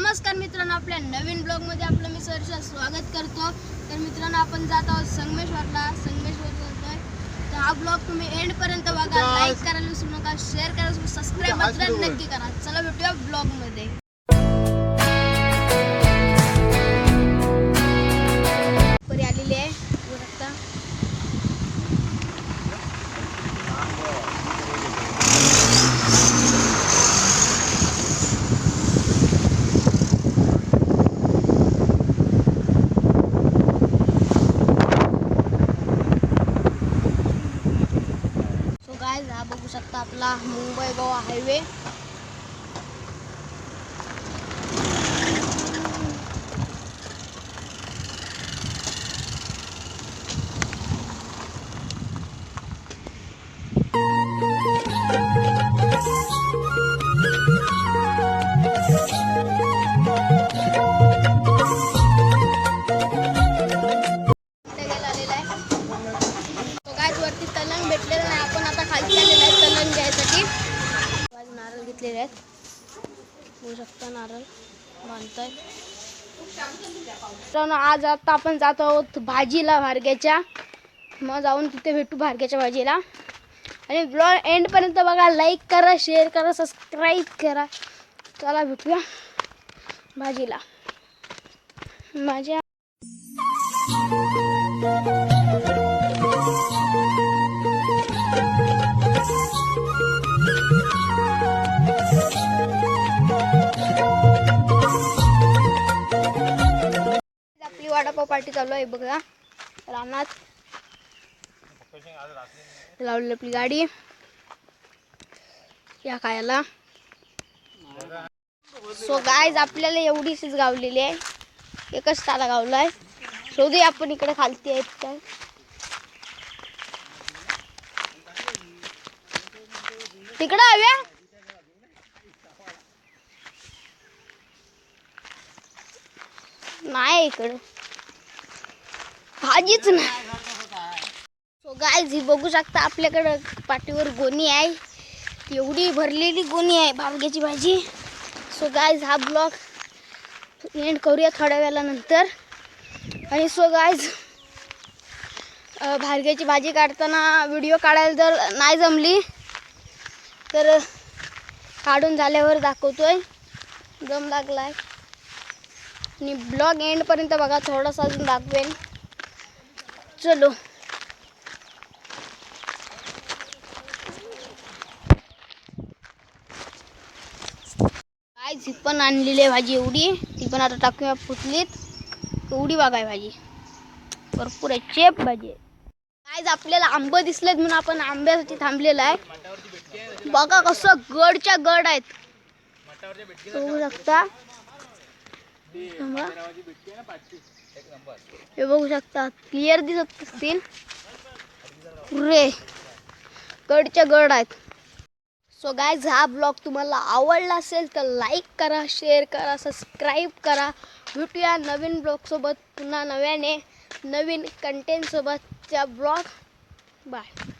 नमस्कार मित्रांनो, आपल्या नवीन ब्लॉग मध्ये आपलं मी सहर्ष स्वागत करतो। तर मित्रांनो, आपण जात आहोत संगमेश्वरला जातोय। तर हा ब्लॉग तुम्ही एंड पर्यंत बघा, लाईक करायला विसरू नका, शेअर करायला, सबस्क्राइब बटन नक्की करा। चला भेटूया ब्लॉग मध्ये। परी आलेली आहे बघता। हा बघू शकता आपला मुंबई गोवा हायवे। वरती तलंग भेटलेलं नाही, आपण आता खाली आलेलं आहे तलंग घ्यायसाठी। नारळ घेतलेले आहेत, बघू शकता नारळ बांधताय। तर आज आता आपण जात आहोत भाजीला भारग्याच्या, मग जाऊन तिथे भेटू भारग्याच्या भाजीला। आणि ब्लॉग एंड पर्यंत बघा, लाईक करा, शेअर करा, सबस्क्राईब करा। चला भेटूया भाजीला माझ्या। आपली वडापाव पार्टी चालू आहे बघा रानात, लावली आपली गाडी या खायला। सो गाइस, आपल्याला एवढीच गावलेली आहे, एकच ताला गावलाय। शोधू आपण इकडे खालती आहेत काय। तिकडे हव्या नाही, इकडे भाजीच नाही। सो गाइस, ही बघू शकता आपल्याकडे पाठीवर गोणी आहे, एवढी भरलेली गोणी आहे भारग्याची भाजी। सो गाइस, हा ब्लॉग एंड करूया थोड्या वेळानंतर। आणि सो गाइस, भारग्याची भाजी काढताना व्हिडिओ काढायला जर नाही जमली तर काढून झाल्यावर दाखवतोय, दम लागलाय। आणि ब्लॉग एंड पर्यंत बघा, थोडासा अजून दाखवेन। चलो गाइस, ही पण आणलेली आहे भाजी एवढी, ती पण आता टाकूया पुतलीत। एवढी बघाय भाजी भरपूर आहे, चेप भाजी आहे। गाइस, आपल्याला आंबे दिसलेत म्हणून आपण आंब्यासाठी थांबलेला आहे। बघा कसं गडच्या गड आहेत, बघू शकता। हे बघू शकता, क्लिअर दिसत असतील, पुरे गडच्या गड आहेत। सो गाइस, हा ब्लॉग तुम्हाला आवडला असेल तर लाईक करा, शेअर करा, सबस्क्राईब करा। भेटूया नवीन ब्लॉग सोबत, पुन्हा नव्याने नवीन कंटेंट सोबत। च्या ब्लॉग बाय।